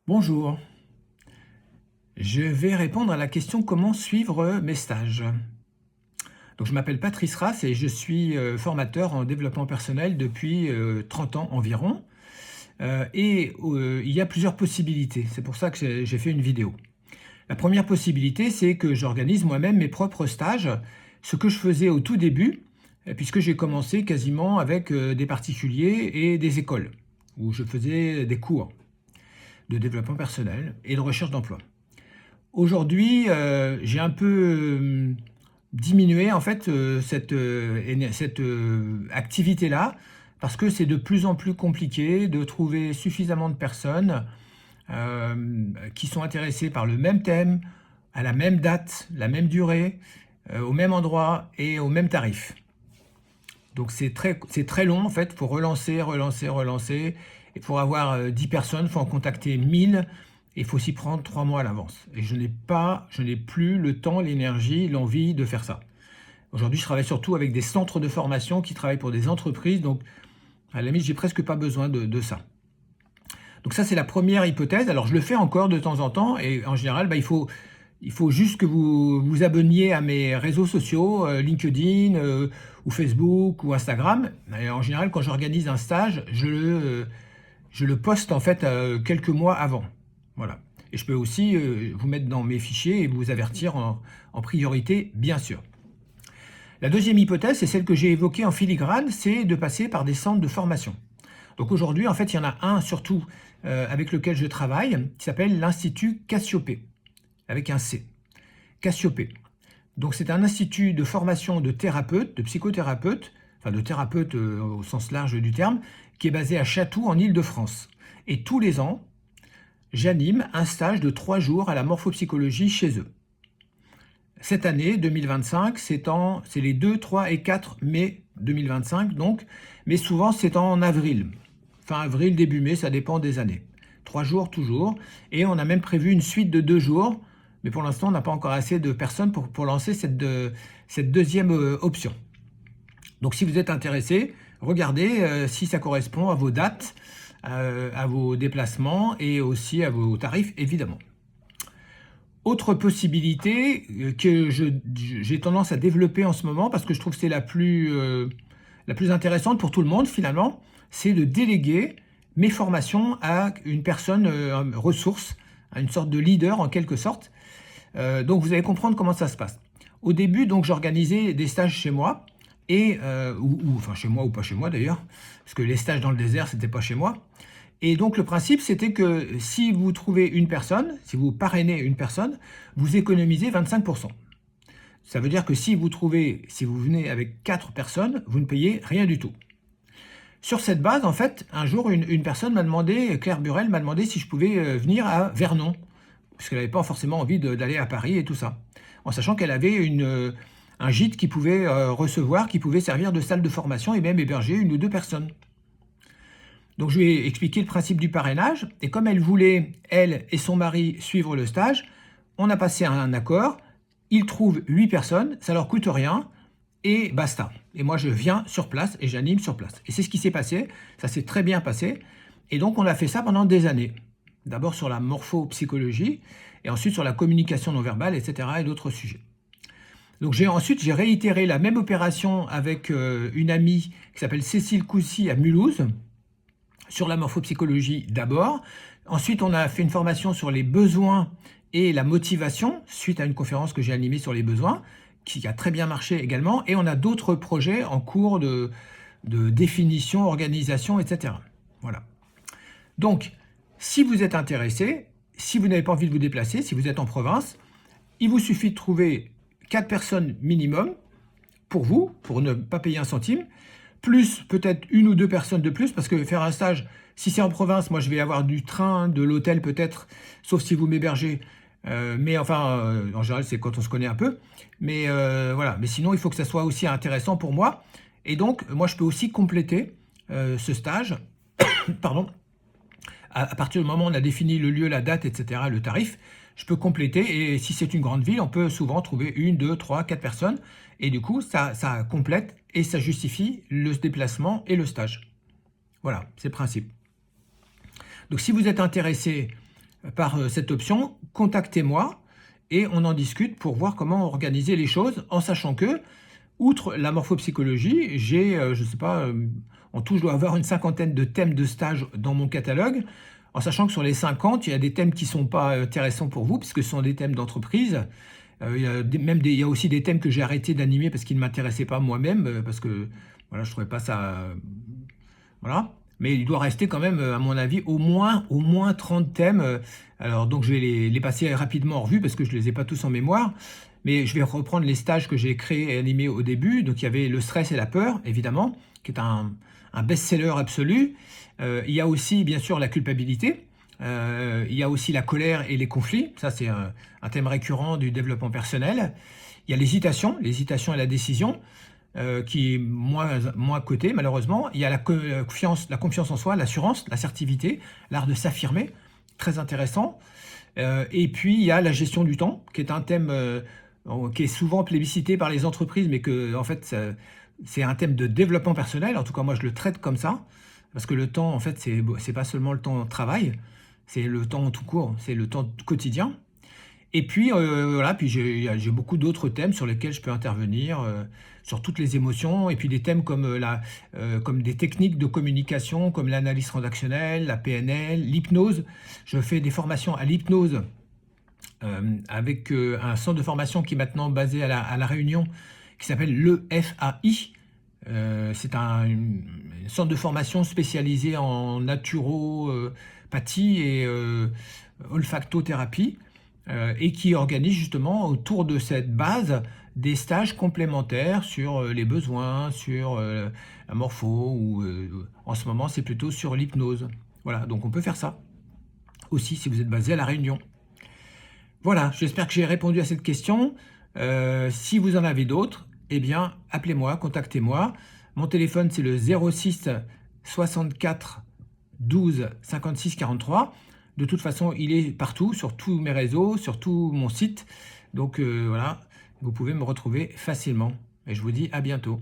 Bonjour, je vais répondre à la question comment suivre mes stages. Donc, je m'appelle Patrice Rass et je suis formateur en développement personnel depuis 30 ans environ. Il y a plusieurs possibilités, c'est pour ça que j'ai fait une vidéo. La première possibilité, c'est que j'organise moi-même mes propres stages, ce que je faisais au tout début, puisque j'ai commencé quasiment avec des particuliers et des écoles, où je faisais des cours de développement personnel et de recherche d'emploi. Aujourd'hui, j'ai un peu, diminué en fait, cette activité-là, parce que c'est de plus en plus compliqué de trouver suffisamment de personnes, qui sont intéressées par le même thème, à la même date, la même durée, au même endroit et au même tarif. Donc c'est très long en fait, il faut relancer, relancer, relancer. Et pour avoir 10 personnes, il faut en contacter 1000 et il faut s'y prendre 3 mois à l'avance. Et je n'ai plus le temps, l'énergie, l'envie de faire ça. Aujourd'hui, je travaille surtout avec des centres de formation qui travaillent pour des entreprises, donc à la limite, j'ai presque pas besoin de ça. Donc ça, c'est la première hypothèse. Alors je le fais encore de temps en temps et en général, il faut juste que vous vous abonniez à mes réseaux sociaux, LinkedIn, ou Facebook ou Instagram. Et en général, quand j'organise un stage, je le poste en fait quelques mois avant. Voilà. Et je peux aussi vous mettre dans mes fichiers et vous avertir en priorité, bien sûr. La deuxième hypothèse, c'est celle que j'ai évoquée en filigrane, c'est de passer par des centres de formation. Donc aujourd'hui, en fait, il y en a un surtout avec lequel je travaille, qui s'appelle l'Institut Cassiopée, avec un C. Cassiopée. Donc c'est un institut de formation de thérapeutes, de psychothérapeutes, enfin de thérapeutes au sens large du terme, qui est basé à Chatou en Île-de-France. Et tous les ans, j'anime un stage de 3 jours à la morphopsychologie chez eux. Cette année, 2025, c'est les 2, 3 et 4 mai 2025, donc, mais souvent c'est en avril. Fin avril, début mai, ça dépend des années. 3 jours toujours. Et on a même prévu une suite de 2 jours, mais pour l'instant, on n'a pas encore assez de personnes pour lancer cette deuxième option. Donc si vous êtes intéressé, regardez si ça correspond à vos dates, à vos déplacements et aussi à vos tarifs, évidemment. Autre possibilité que j'ai tendance à développer en ce moment, parce que je trouve que c'est la plus intéressante pour tout le monde finalement, c'est de déléguer mes formations à une personne ressource, à une sorte de leader en quelque sorte. Donc vous allez comprendre comment ça se passe. Au début, donc j'organisais des stages chez moi, enfin chez moi ou pas chez moi d'ailleurs, parce que les stages dans le désert, c'était pas chez moi. Et donc le principe, c'était que si vous trouvez une personne, si vous parrainez une personne, vous économisez 25%. Ça veut dire que si vous venez avec 4 personnes, vous ne payez rien du tout. Sur cette base, en fait, un jour, une personne m'a demandé, Claire Burel m'a demandé si je pouvais venir à Vernon, parce qu'elle n'avait pas forcément envie d'aller à Paris et tout ça, en sachant qu'elle avait un gîte qui pouvait recevoir, qui pouvait servir de salle de formation et même héberger 1 ou 2 personnes. Donc je lui ai expliqué le principe du parrainage, et comme elle voulait, elle et son mari, suivre le stage, on a passé un accord, ils trouvent 8 personnes, ça leur coûte rien, et basta. Et moi je viens sur place et j'anime sur place. Et c'est ce qui s'est passé, ça s'est très bien passé, et donc on a fait ça pendant des années. D'abord sur la morphopsychologie, et ensuite sur la communication non verbale, etc. et d'autres sujets. Donc ensuite j'ai réitéré la même opération avec une amie qui s'appelle Cécile Coussy à Mulhouse, sur la morphopsychologie d'abord. Ensuite, on a fait une formation sur les besoins et la motivation, suite à une conférence que j'ai animée sur les besoins, qui a très bien marché également. Et on a d'autres projets en cours de définition, organisation, etc. Voilà. Donc, si vous êtes intéressé, si vous n'avez pas envie de vous déplacer, si vous êtes en province, il vous suffit de trouver 4 personnes minimum pour vous, pour ne pas payer un centime, plus peut-être 1 ou 2 personnes de plus, parce que faire un stage, si c'est en province, moi je vais avoir du train, de l'hôtel peut-être, sauf si vous m'hébergez, mais enfin, en général c'est quand on se connaît un peu, mais voilà, mais sinon il faut que ça soit aussi intéressant pour moi, et donc moi je peux aussi compléter ce stage, pardon, à partir du moment où on a défini le lieu, la date, etc., le tarif, je peux compléter, et si c'est une grande ville, on peut souvent trouver 1, 2, 3, 4 personnes, et du coup, ça complète et ça justifie le déplacement et le stage. Voilà, c'est le principe. Donc si vous êtes intéressé, par cette option « Contactez-moi » et on en discute pour voir comment organiser les choses, en sachant que, outre la morphopsychologie, j'ai, je ne sais pas, en tout, je dois avoir une cinquantaine de thèmes de stage dans mon catalogue, en sachant que sur les 50, il y a des thèmes qui ne sont pas intéressants pour vous, puisque ce sont des thèmes d'entreprise. Il y a aussi des thèmes que j'ai arrêté d'animer parce qu'ils ne m'intéressaient pas moi-même, parce que voilà, je ne trouvais pas ça... voilà. Mais il doit rester quand même, à mon avis, au moins 30 thèmes. Alors, donc, je vais les passer rapidement en revue parce que je ne les ai pas tous en mémoire. Mais je vais reprendre les stages que j'ai créés et animés au début. Donc, il y avait le stress et la peur, évidemment, qui est un best-seller absolu. Il y a aussi, bien sûr, la culpabilité. Il y a aussi la colère et les conflits. Ça, c'est un thème récurrent du développement personnel. Il y a l'hésitation et la décision. Qui est moins coté, malheureusement. Il y a la confiance en soi, l'assurance, l'assertivité, l'art de s'affirmer, très intéressant. Et puis, il y a la gestion du temps, qui est un thème qui est souvent plébiscité par les entreprises, mais que, en fait, c'est un thème de développement personnel. En tout cas, moi, je le traite comme ça, parce que le temps, en fait, c'est pas seulement le temps de travail, c'est le temps tout court, c'est le temps quotidien. Et puis, voilà, puis j'ai beaucoup d'autres thèmes sur lesquels je peux intervenir, sur toutes les émotions, et puis des thèmes comme, comme des techniques de communication, comme l'analyse transactionnelle, la PNL, l'hypnose. Je fais des formations à l'hypnose avec un centre de formation qui est maintenant basé à la Réunion, qui s'appelle le FAI. C'est un centre de formation spécialisé en naturopathie et olfactothérapie. Et qui organise justement autour de cette base des stages complémentaires sur les besoins, sur la morpho, ou en ce moment c'est plutôt sur l'hypnose. Voilà, donc on peut faire ça aussi si vous êtes basé à La Réunion. Voilà, j'espère que j'ai répondu à cette question. Si vous en avez d'autres, eh bien appelez-moi, contactez-moi. Mon téléphone c'est le 06 64 12 56 43. De toute façon, il est partout, sur tous mes réseaux, sur tout mon site. Donc voilà, vous pouvez me retrouver facilement. Et je vous dis à bientôt.